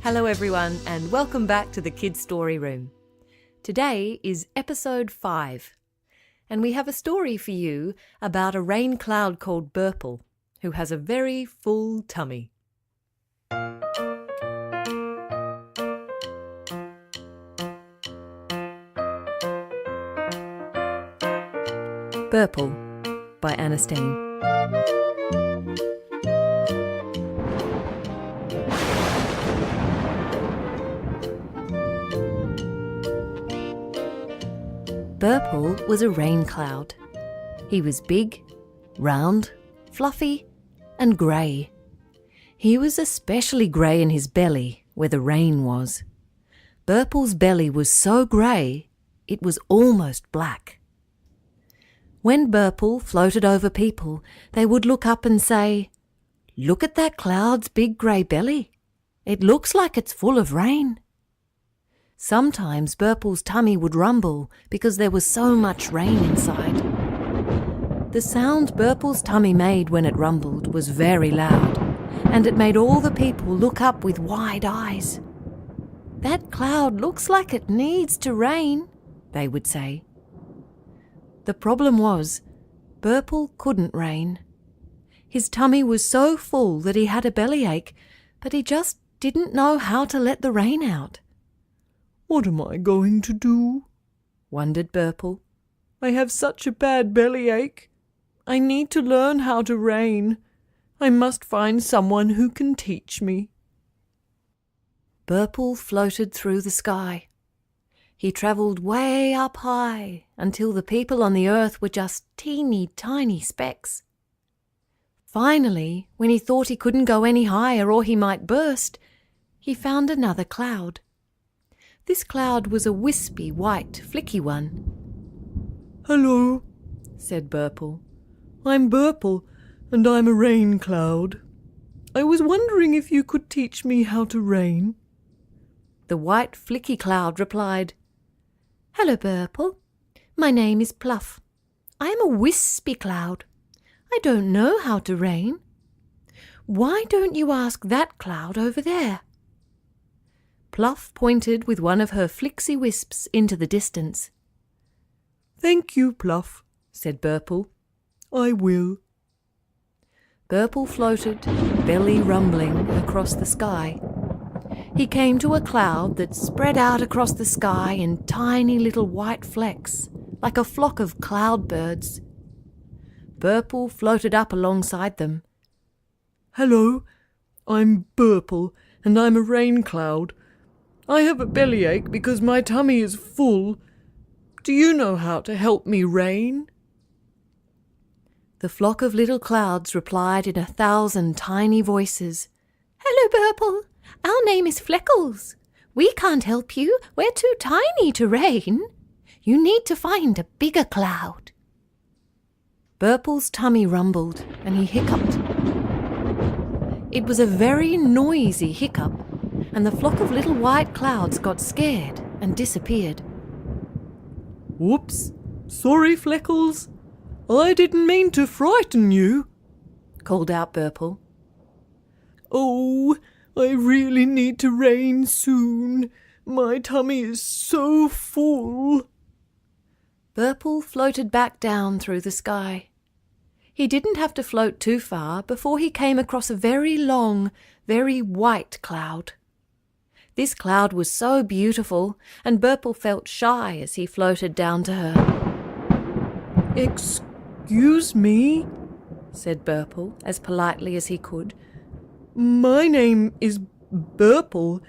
Hello everyone and welcome back to the Kids Story Room. Today is episode 5 and we have a story for you about a rain cloud called Burple who has a very full tummy. Burple by Anna Steen. Burple was a rain cloud. He was big, round, fluffy, and grey. He was especially grey in his belly, where the rain was. Burple's belly was so grey, it was almost black. When Burple floated over people, they would look up and say, "Look at that cloud's big grey belly. It looks like it's full of rain." Sometimes Burple's tummy would rumble because there was so much rain inside. The sound Burple's tummy made when it rumbled was very loud, and it made all the people look up with wide eyes. "That cloud looks like it needs to rain," they would say. The problem was, Burple couldn't rain. His tummy was so full that he had a bellyache, but he just didn't know how to let the rain out. "What am I going to do?" wondered Burple. "I have such a bad bellyache. I need to learn how to rain. I must find someone who can teach me." Burple floated through the sky. He travelled way up high until the people on the earth were just teeny tiny specks. Finally, when he thought he couldn't go any higher or he might burst, he found another cloud. This cloud was a wispy, white, flicky one. "Hello," said Burple. "I'm Burple, and I'm a rain cloud. I was wondering if you could teach me how to rain." The white, flicky cloud replied, "Hello, Burple. My name is Pluff. I am a wispy cloud. I don't know how to rain. Why don't you ask that cloud over there?" Pluff pointed with one of her flixy wisps into the distance. "Thank you, Pluff," said Burple. "I will." Burple floated, belly rumbling, across the sky. He came to a cloud that spread out across the sky in tiny little white flecks, like a flock of cloudbirds. Burple floated up alongside them. "Hello, I'm Burple, and I'm a rain cloud. I have a bellyache because my tummy is full. Do you know how to help me rain?" The flock of little clouds replied in 1,000 tiny voices. "Hello, Burple. Our name is Fleckles. We can't help you. We're too tiny to rain. You need to find a bigger cloud." Burple's tummy rumbled and he hiccuped. It was a very noisy hiccup, and the flock of little white clouds got scared and disappeared. "Whoops! Sorry, Fleckles. I didn't mean to frighten you," called out Burple. "Oh, I really need to rain soon. My tummy is so full." Burple floated back down through the sky. He didn't have to float too far before he came across a very long, very white cloud. This cloud was so beautiful, and Burple felt shy as he floated down to her. "Excuse me," said Burple as politely as he could. "My name is Burple,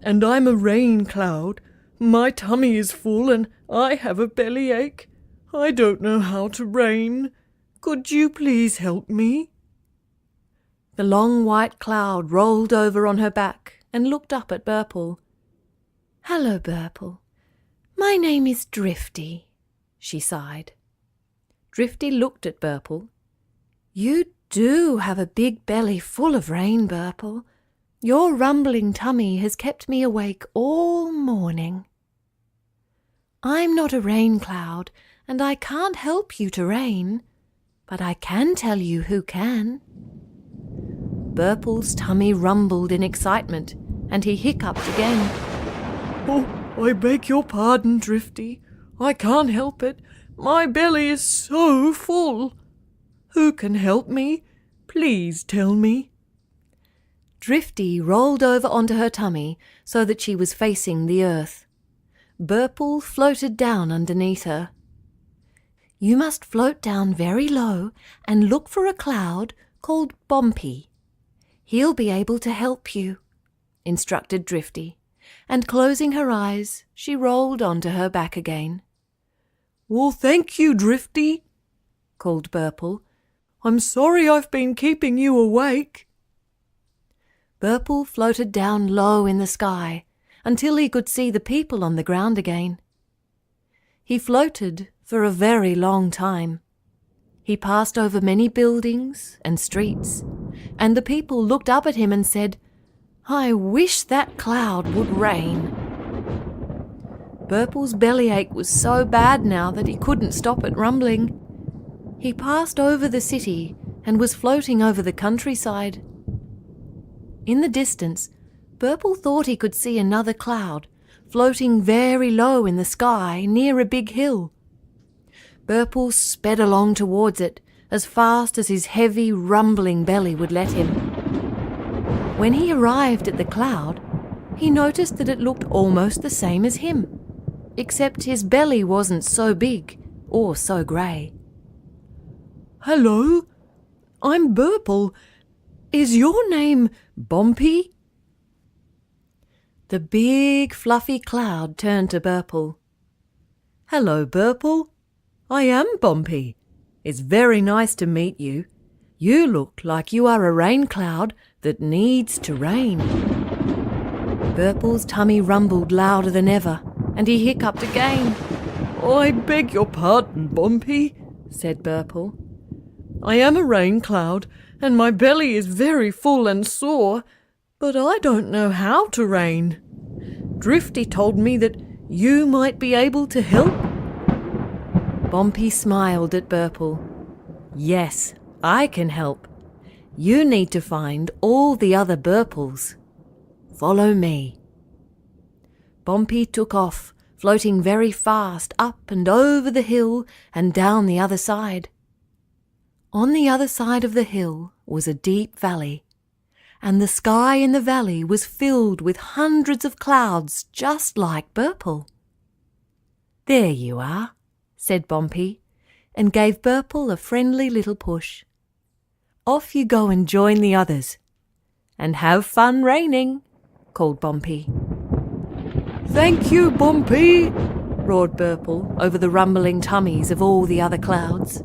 and I'm a rain cloud. My tummy is full and I have a bellyache. I don't know how to rain. Could you please help me?" The long white cloud rolled over on her back and looked up at Burple. "Hello, Burple. My name is Drifty," she sighed. Drifty looked at Burple. "You do have a big belly full of rain, Burple. Your rumbling tummy has kept me awake all morning." "I'm not a rain cloud, and I can't help you to rain, but I can tell you who can." Burple's tummy rumbled in excitement. and he hiccuped again. Oh, I beg your pardon, Drifty. I can't help it. My belly is so full. Who can help me? Please tell me. Drifty rolled over onto her tummy so that she was facing the earth. Burple floated down underneath her. You must float down very low and look for a cloud called Bumpy. He'll be able to help you, instructed Drifty, and closing her eyes, she rolled onto her back again. Well, thank you, Drifty, called Burple. I'm sorry I've been keeping you awake. Burple floated down low in the sky until he could see the people on the ground again. He floated for a very long time. He passed over many buildings and streets, and the people looked up at him and said, "I wish that cloud would rain." Burple's bellyache was so bad now that he couldn't stop it rumbling. He passed over the city and was floating over the countryside. In the distance, Burple thought he could see another cloud floating very low in the sky near a big hill. Burple sped along towards it as fast as his heavy, rumbling belly would let him. When he arrived at the cloud, he noticed that it looked almost the same as him, except his belly wasn't so big or so grey. Hello, I'm Burple. Is your name Bumpy? The big, fluffy cloud turned to Burple. Hello, Burple. I am Bumpy. It's very nice to meet you. You look like you are a rain cloud that needs to rain. Burple's tummy rumbled louder than ever, and he hiccuped again. I beg your pardon, Bumpy, said Burple. I am a rain cloud, and my belly is very full and sore, but I don't know how to rain. Drifty told me that you might be able to help. Bumpy smiled at Burple. Yes, I can help. You need to find all the other Burples. Follow me. Bumpy took off, floating very fast up and over the hill and down the other side. On the other side of the hill was a deep valley, and the sky in the valley was filled with hundreds of clouds just like Burple. There you are, said Bumpy, and gave Burple a friendly little push. Off you go and join the others. And have fun raining, called Bumpy. Thank you, Bumpy, roared Burple over the rumbling tummies of all the other clouds.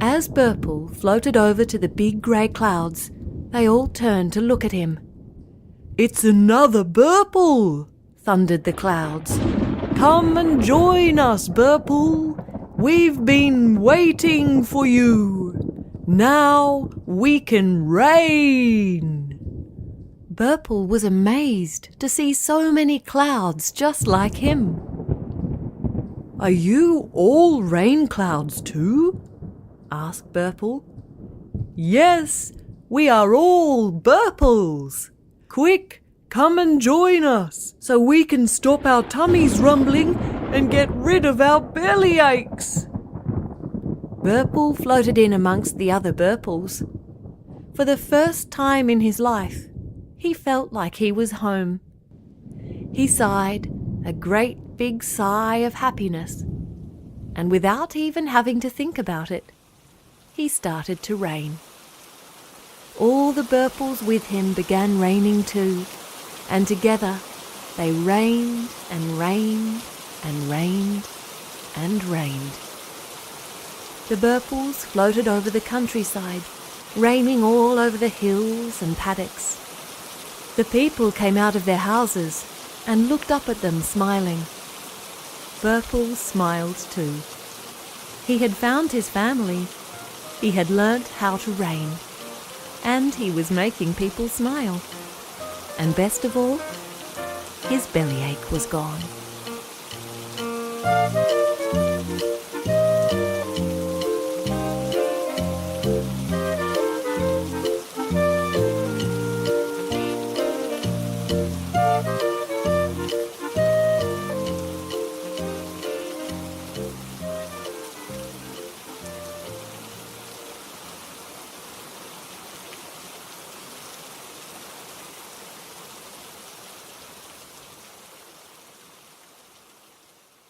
As Burple floated over to the big grey clouds, they all turned to look at him. It's another Burple, thundered the clouds. Come and join us, Burple. We've been waiting for you. Now we can rain. Burple was amazed to see so many clouds just like him. Are you all rain clouds too? asked Burple. Yes, we are all Burples. Quick, come and join us so we can stop our tummies rumbling and get rid of our belly aches. Burple floated in amongst the other Burples. For the first time in his life, he felt like he was home. He sighed a great big sigh of happiness, and without even having to think about it, he started to rain. All the Burples with him began raining too, and together they rained and rained and rained and rained. The Burples floated over the countryside, raining all over the hills and paddocks. The people came out of their houses and looked up at them smiling. Burple smiled too. He had found his family. He had learnt how to rain. And he was making people smile. And best of all, his bellyache was gone.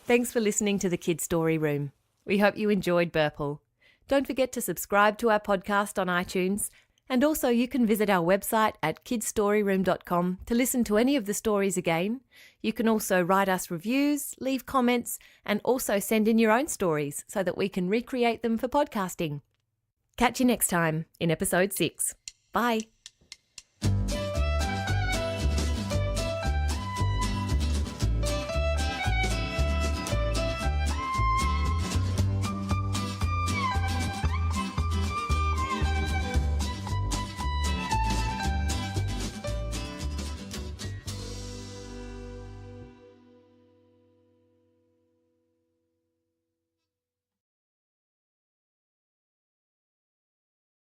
Thanks for listening to the Kids Story Room. We hope you enjoyed Burple. Don't forget to subscribe to our podcast on iTunes, and also you can visit our website at kidsstoryroom.com to listen to any of the stories again. You can also write us reviews, leave comments, and also send in your own stories so that we can recreate them for podcasting. Catch you next time in episode 6. Bye.